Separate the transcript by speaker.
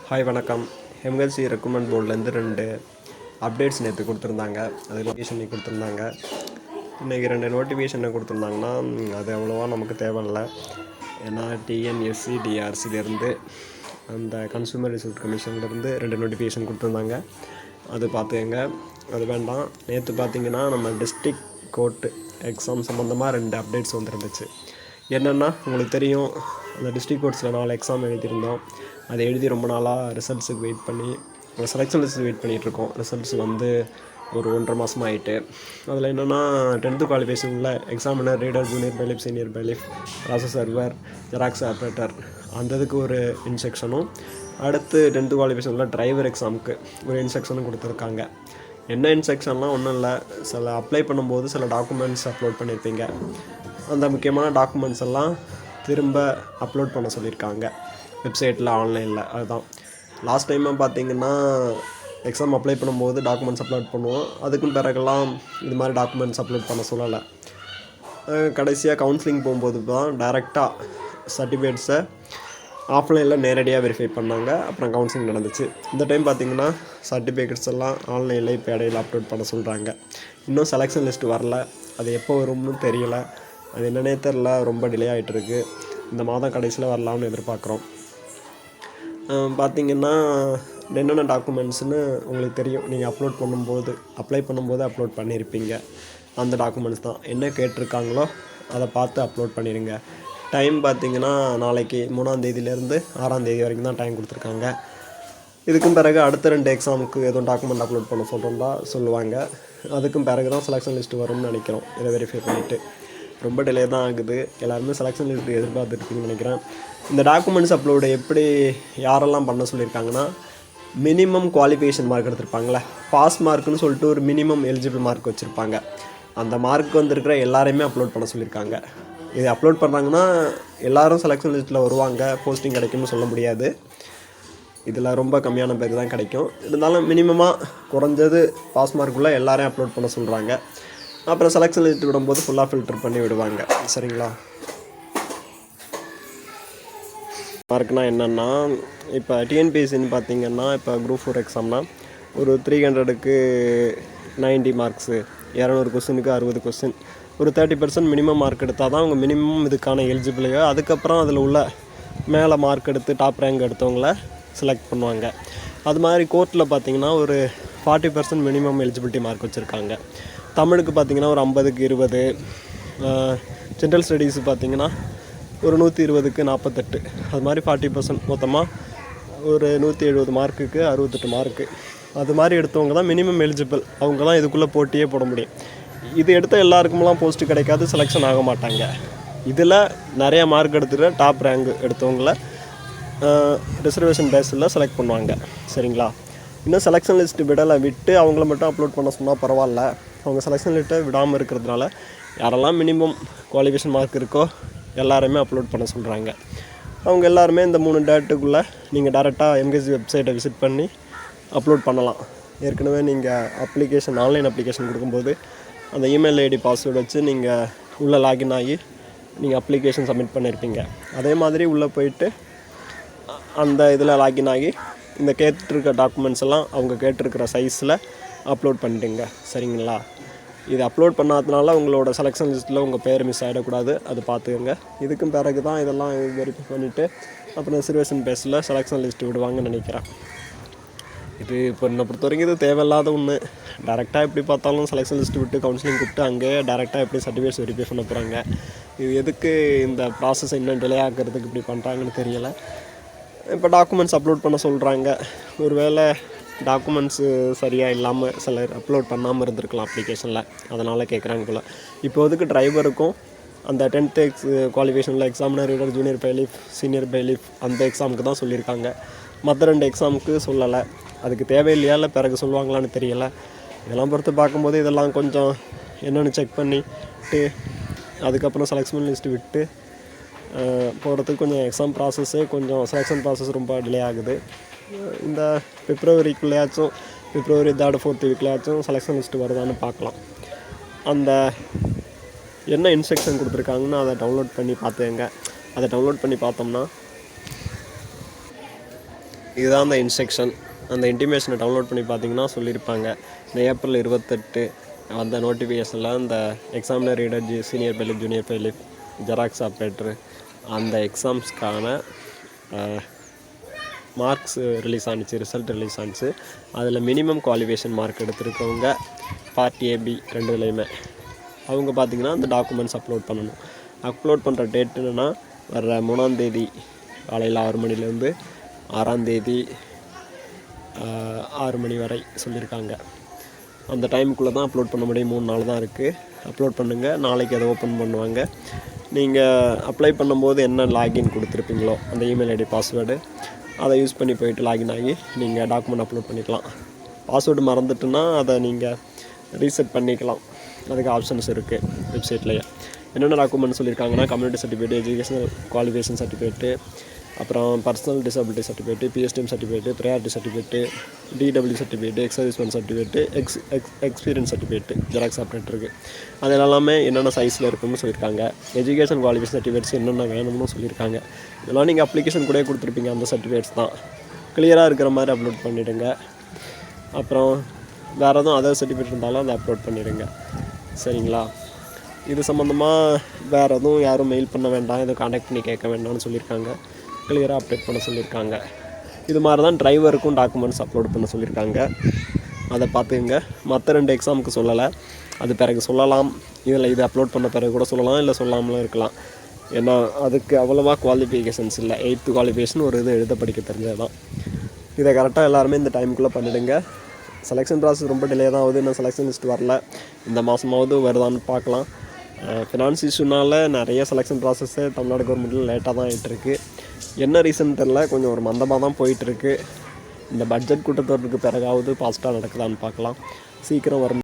Speaker 1: Hi வணக்கம். MLC recruitment போர்ட்லேருந்து 2 updates நேற்று கொடுத்துருந்தாங்க. அது நோட்டிஃபிகேஷன் கொடுத்துருந்தாங்க. இன்றைக்கி 2 நோட்டிஃபிகேஷனை கொடுத்துருந்தாங்கன்னா அது அவ்வளோவா நமக்கு தேவையில்லை. ஏன்னா டிஎன்எஸ்சி டிஆர்சிலேருந்து அந்த கன்சூமர் ரிசல்ட் கமிஷன்லேருந்து 2 நோட்டிஃபிகேஷன் கொடுத்துருந்தாங்க. அது பார்த்துக்கங்க, அது வேண்டாம். நேற்று பார்த்திங்கன்னா நம்ம டிஸ்ட்ரிக்ட் கோர்ட்டு எக்ஸாம் சம்மந்தமாக 2 அப்டேட்ஸ் வந்துருந்துச்சு. என்னென்னா உங்களுக்கு தெரியும், அந்த டிஸ்ட்ரிக்ட் கோர்ட்ஸில் 4 எக்ஸாம் எழுதியிருந்தோம். அதை எழுதி ரொம்ப நாளாக ரிசல்ட்ஸுக்கு வெயிட் பண்ணி செலெக்ஷன் லிஸ்ட் வெயிட் பண்ணிகிட்ருக்கோம். ரிசல்ட்ஸ் வந்து ஒரு 1.5 மாதமாக ஆகிட்டு. அதில் என்னென்னா 10th குவாலிஃபிகேஷனில் examiner, reader, junior bailiff, senior bailiff, process server, xerox operator அந்த இதுக்கு ஒரு இன்ஸ்ட்ரக்ஷனும், அடுத்து 10th குவாலிஃபிகேஷனில் டிரைவர் எக்ஸாமுக்கு ஒரு இன்ஸ்ட்ரக்ஷனும் கொடுத்துருக்காங்க. என்ன இன்ஸ்ட்ரக்ஷன்லாம் ஒன்றும் இல்லை. சில அப்ளை பண்ணும்போது சில டாக்குமெண்ட்ஸ் அப்லோட் பண்ணியிருப்பீங்க. அந்த முக்கியமான டாக்குமெண்ட்ஸ் எல்லாம் திரும்ப அப்லோட் பண்ண சொல்லியிருக்காங்க வெப்சைட்டில், ஆன்லைனில். அதுதான் லாஸ்ட் டைமாக பார்த்தீங்கன்னா எக்ஸாம் அப்ளை பண்ணும்போது டாக்குமெண்ட்ஸ் அப்லோட் பண்ணுவோம். அதுக்கும் பிறகுலாம் இது மாதிரி டாக்குமெண்ட்ஸ் அப்லோட் பண்ண சொல்லலை. கடைசியாக கவுன்சிலிங் போகும்போது தான் டைரெக்டாக சர்டிஃபிகேட்ஸை ஆஃப்லைனில் நேரடியாக வெரிஃபை பண்ணாங்க. அப்புறம் கவுன்சிலிங் நடந்துச்சு. இந்த டைம் பார்த்திங்கன்னா சர்டிஃபிகேட்ஸ் எல்லாம் ஆன்லைனில் இப்போ இடையில அப்லோட் பண்ண சொல்கிறாங்க. இன்னும் செலெக்ஷன் லிஸ்ட்டு வரல. அது எப்போ வரும்னு தெரியல. அது என்னன்னே தெரில, ரொம்ப டிலே ஆகிட்டுருக்கு. இந்த மாதம் கடைசியில் வரலாம்னு எதிர்பார்க்குறோம். பார்த்திங்கன்னா என்னென்ன டாக்குமெண்ட்ஸ்னு உங்களுக்கு தெரியும். நீங்கள் அப்ளை பண்ணும்போது அப்லோட் பண்ணியிருப்பீங்க. அந்த டாக்குமெண்ட்ஸ் தான் என்ன கேட்டிருக்காங்களோ அதை பார்த்து அப்லோட் பண்ணிடுங்க. டைம் பார்த்திங்கன்னா நாளைக்கு 3ஆம் தேதியிலேருந்து 6ஆம் தேதி வரைக்கும் தான் டைம் கொடுத்துருக்காங்க. இதுக்கும் பிறகு அடுத்த 2 எக்ஸாமுக்கு எதுவும் டாக்குமெண்ட் அப்லோட் பண்ண சொல்கிறோம்னா சொல்லுவாங்க. அதுக்கும் பிறகு தான் செலெக்ஷன் லிஸ்ட்டு வரும்னு நினைக்கிறோம். இதை வெரிஃபை பண்ணிவிட்டு ரொம்ப டிலே தான் ஆகுது. எல்லாருமே செலெக்ஷன் லிஸ்ட்டு எதிர்பார்த்துருப்பீங்கன்னு நினைக்கிறேன். இந்த டாக்குமெண்ட்ஸ் அப்லோடு எப்படி யாரெல்லாம் பண்ண சொல்லியிருக்காங்கன்னா, மினிமம் குவாலிஃபிகேஷன் மார்க் எடுத்திருப்பாங்களே, பாஸ் மார்க்குன்னு சொல்லிட்டு ஒரு மினிமம் எலிஜிபிள் மார்க் வச்சுருப்பாங்க. அந்த மார்க் வந்திருக்கிற எல்லாரையுமே அப்லோட் பண்ண சொல்லியிருக்காங்க. இது அப்லோட் பண்ணுறாங்கன்னா எல்லோரும் செலெக்ஷன் லிஸ்ட்டில் வருவாங்க, போஸ்டிங் கிடைக்கும்னு சொல்ல முடியாது. இதில் ரொம்ப கம்மியான பேர் தான் கிடைக்கும். இருந்தாலும் மினிமமாக குறைஞ்சது பாஸ் மார்க்குள்ளே எல்லாரையும் அப்லோட் பண்ண சொல்கிறாங்க. அப்புறம் செலெக்ஷன் லிஸ்ட் விடும்போது ஃபுல்லாக ஃபில்டர் பண்ணி விடுவாங்க. சரிங்களா? மார்க்னால் என்னென்னா, இப்போ டிஎன்பிஎஸ்சின்னு பார்த்திங்கன்னா, இப்போ குரூப் 4 எக்ஸாம்னா ஒரு 300க்கு 90 மார்க்ஸு, 200 கொஸ்டினுக்கு 60 கொஸ்டின், ஒரு 30% மினிமம் மார்க் எடுத்தால் தான் அவங்க மினிமம் இதுக்கான எலிஜிபிளையோ. அதுக்கப்புறம் அதில் உள்ள மேலே மார்க் எடுத்து டாப் ரேங்க் எடுத்தவங்கள செலக்ட் பண்ணுவாங்க. அது மாதிரி கோர்ட்டில் பார்த்திங்கன்னா ஒரு 40% மினிமம் எலிஜிபிலிட்டி மார்க் வச்சுருக்காங்க. தமிழுக்கு பார்த்திங்கன்னா ஒரு 50க்கு 20, ஜென்ரல் ஸ்டடீஸு பார்த்திங்கன்னா ஒரு 120க்கு 48, அது மாதிரி 40%, மொத்தமாக ஒரு 170 மார்க்குக்கு 68 மார்க்கு. அது மாதிரி எடுத்தவங்க தான் மினிமம் எலிஜிபிள். அவங்க தான் இதுக்குள்ளே போட்டியே போட முடியும். இது எடுத்த எல்லாருக்குமெல்லாம் போஸ்ட்டு கிடைக்காது, செலெக்ஷன் ஆக மாட்டாங்க. இதில் நிறையா மார்க் எடுத்துகிற டாப் ரேங்க் எடுத்தவங்கள ரிசர்வேஷன் பேஸில் செலக்ட் பண்ணுவாங்க. சரிங்களா? இன்னும் செலெக்ஷன் லிஸ்ட்டு விட்டு அவங்கள மட்டும் அப்லோட் பண்ண சொன்னால் பரவாயில்ல. அவங்க செலெக்ஷன் லிஸ்ட்டை விடாமல் இருக்கிறதுனால யாரெல்லாம் மினிமம் குவாலிஃபிகேஷன் மார்க் இருக்கோ எல்லாருமே அப்லோட் பண்ண சொல்கிறாங்க. அவங்க எல்லாருமே இந்த 3 டேட்டுக்குள்ளே நீங்கள் டேரெக்டாக எம்கேசி வெப்சைட்டை விசிட் பண்ணி அப்லோட் பண்ணலாம். ஏற்கனவே நீங்கள் ஆன்லைன் அப்ளிகேஷன் கொடுக்கும்போது அந்த இமெயில் ஐடி பாஸ்வேர்டு வச்சு நீங்கள் உள்ளே லாகின் ஆகி நீங்கள் அப்ளிகேஷன் சப்மிட் பண்ணியிருப்பீங்க. அதே மாதிரி உள்ளே போயிட்டு அந்த இதில் லாகின் ஆகி இந்த கேட்டிருக்க டாக்குமெண்ட்ஸ் எல்லாம் அவங்க கேட்டிருக்கிற சைஸில் அப்லோட் பண்ணிடுங்க. சரிங்களா? இது அப்லோட் பண்ணாததுனால உங்களோட செலெக்ஷன் லிஸ்ட்டில் உங்கள் பேர் மிஸ் ஆகிடக்கூடாது. அது பார்த்துக்கோங்க. இதுக்கும் பிறகு தான் இதெல்லாம் வெரிஃபை பண்ணிவிட்டு அப்புறம் ரிசர்வேஷன் பேஸில் செலெக்ஷன் லிஸ்ட்டு விடுவாங்கன்னு நினைக்கிறேன். இது இப்போ என்னை பொறுத்த வரைக்கும் இது தேவையில்லாத ஒன்று. டேரெக்டாக எப்படி பார்த்தாலும் செலெக்ஷன் லிஸ்ட்டு விட்டு கவுன்சிலிங் கூப்பிட்டு அங்கேயே டேரெக்டாக எப்படி சர்டிஃபிகேட்ஸ் வெரிஃபை பண்ண போகிறாங்க. இது எதுக்கு இந்த ப்ராசஸ் இன்னும் டிலே ஆகிறதுக்கு இப்படி பண்ணுறாங்கன்னு தெரியலை. இப்போ டாக்குமெண்ட்ஸ் அப்லோட் பண்ண சொல்கிறாங்க. ஒருவேளை டாக்குமெண்ட்ஸு சரியாக இல்லாமல் சிலர் அப்லோட் பண்ணாமல் இருந்திருக்கலாம் அப்ளிகேஷனில், அதனால் கேட்குறாங்க போல். இப்போதுக்கு டிரைவருக்கும் அந்த 10th குவாலிஃபிகேஷனில் examiner, reader, junior bailiff, senior bailiff அந்த எக்ஸாமுக்கு தான் சொல்லியிருக்காங்க. மற்ற 2 எக்ஸாமுக்கு சொல்லலை. அதுக்கு தேவையில்லையா இல்லை பிறகு சொல்லுவாங்களான்னு தெரியலை. இதெல்லாம் பொறுத்து பார்க்கும்போது இதெல்லாம் கொஞ்சம் என்னென்னு செக் பண்ணிவிட்டு அதுக்கப்புறம் செலெக்ஷன் லிஸ்ட்டு விட்டு போகிறதுக்கு கொஞ்சம் எக்ஸாம் ப்ராசஸ்ஸே கொஞ்சம் செலெக்ஷன் ப்ராசஸ் ரொம்ப டிலே ஆகுது. இந்த பிப்ரவரிக்குள்ளேயாச்சும் பிப்ரவரி 3rd 4th வீக்லையாச்சும் செலெக்ஷன் லிஸ்ட்டு வருதான்னு பார்க்கலாம். அந்த என்ன இன்ஸ்ட்ரக்ஷன் கொடுத்துருக்காங்கன்னு அதை டவுன்லோட் பண்ணி பார்த்துங்க. அதை டவுன்லோட் பண்ணி பார்த்தோம்னா இதுதான் அந்த இன்ஸ்ட்ரக்ஷன். அந்த இன்டிமேஷனை டவுன்லோட் பண்ணி பார்த்தீங்கன்னா சொல்லியிருப்பாங்க. இந்த ஏப்ரல் 28 அந்த நோட்டிஃபிகேஷனில் இந்த examiner reader senior bailiff junior bailiff xerox operator அந்த எக்ஸாம்ஸ்க்கான மார்க்ஸ் ரிலீஸ் ஆனிச்சு, ரிசல்ட் ரிலீஸ் ஆனிச்சு. அதில் மினிமம் குவாலிஃபிகேஷன் மார்க் எடுத்துருக்கவங்க பார்ட் ஏபி ரெண்டுலேயுமே அவங்க பார்த்திங்கன்னா அந்த டாக்குமெண்ட்ஸ் அப்லோட் பண்ணணும். அப்லோட் பண்ணுற டேட் என்னென்னா வர்ற 3ஆம் தேதி காலையில் 6 மணிலேருந்து 6ஆம் தேதி 6 மணி வரை சொல்லியிருக்காங்க. அந்த டைமுக்குள்ளே தான் அப்லோட் பண்ண முடியும். 3 நாள் தான் இருக்குது. அப்லோட் பண்ணுங்கள். நாளைக்கு அதை ஓப்பன் பண்ணுவாங்க. நீங்கள் அப்ளை பண்ணும்போது என்ன லாகின் கொடுத்துருப்பீங்களோ அந்த இமெயில் ஐடி பாஸ்வேர்டு அதை யூஸ் பண்ணி போயிட்டு லாகின் ஆகி நீங்கள் டாக்குமெண்ட் அப்லோட் பண்ணிக்கலாம். பாஸ்வேர்டு மறந்துட்டுன்னா அதை நீங்கள் ரீசெட் பண்ணிக்கலாம். அதுக்கு ஆப்ஷன்ஸ் இருக்குது வெப்சைட்லேயே. என்னென்ன டாக்குமெண்ட் சொல்லியிருக்காங்கன்னா community certificate, educational qualification certificate, அப்புறம் personal disability certificate, PSTM certificate, priority certificate, DW certificate, ex servicemen certificate, experience certificate xerox ஆப்ரேட்டருக்கு. அது எல்லாமே என்னென்ன சைஸில் இருக்குன்னு சொல்லியிருக்காங்க. எஜுகேஷன் குவாலிஃபிகேஷன் சர்டிஃபிகேட்ஸ் என்னென்ன வேணும்னு சொல்லியிருக்காங்க. இதெல்லாம் நீங்கள் அப்ளிகேஷன் கூட கொடுத்துருப்பீங்க. அந்த சர்டிஃபிகேட்ஸ் தான் கிளியராக இருக்கிற மாதிரி அப்லோட் பண்ணிவிடுங்க. அப்புறம் வேறு எதுவும் அதர் சர்டிஃபிகேட் இருந்தாலும் அதை அப்லோட் பண்ணிடுங்க. சரிங்களா? இது சம்மந்தமாக வேறு எதுவும் யாரும் மெயில் பண்ண வேண்டாம், எதுவும் கான்டாக்ட் பண்ணி கேட்க வேண்டாம்னு சொல்லியிருக்காங்க. கிளியராக அப்டேட் பண்ண சொல்லியிருக்காங்க. இது மாதிரி தான் டிரைவருக்கும் டாக்குமெண்ட்ஸ் அப்லோட் பண்ண சொல்லியிருக்காங்க. அதை பார்த்துக்குங்க. மற்ற 2 எக்ஸாமுக்கு சொல்லலை, அது பிறகு சொல்லலாம். இதில் இது அப்லோட் பண்ண பிறகு கூட சொல்லலாம், இல்லை சொல்லாமலும் இருக்கலாம். ஏன்னா அதுக்கு அவ்வளோவா குவாலிஃபிகேஷன்ஸ் இல்லை. 8th குவாலிஃபிகேஷன் ஒரு இது எழுத படிக்க தெரிஞ்சது தான். இதை கரெக்டாக எல்லாருமே இந்த டைமுக்குள்ளே பண்ணிவிடுங்க. செலெக்ஷன் ப்ராசஸ் ரொம்ப டிலே தான் ஆகுது. இன்னும் செலெக்ஷன் லிஸ்ட் வரல. இந்த மாதமாவது வருதான்னு பார்க்கலாம். ஃபினான்ஸ் இஷ்யூனால் நிறைய செலெக்ஷன் ப்ராசஸ்ஸு தமிழ்நாடு கவர்மெண்ட்டில் லேட்டாக தான் ஆகிட்டுருக்கு. என்ன ரீசன் தெரில, கொஞ்சம் ஒரு மந்தமாக தான் போயிட்டுருக்கு. இந்த பட்ஜெட் கூட்டத்தொடருக்கு பிறகாவது பாசிட்டாக நடக்குதான்னு பார்க்கலாம். சீக்கிரம் வரும்.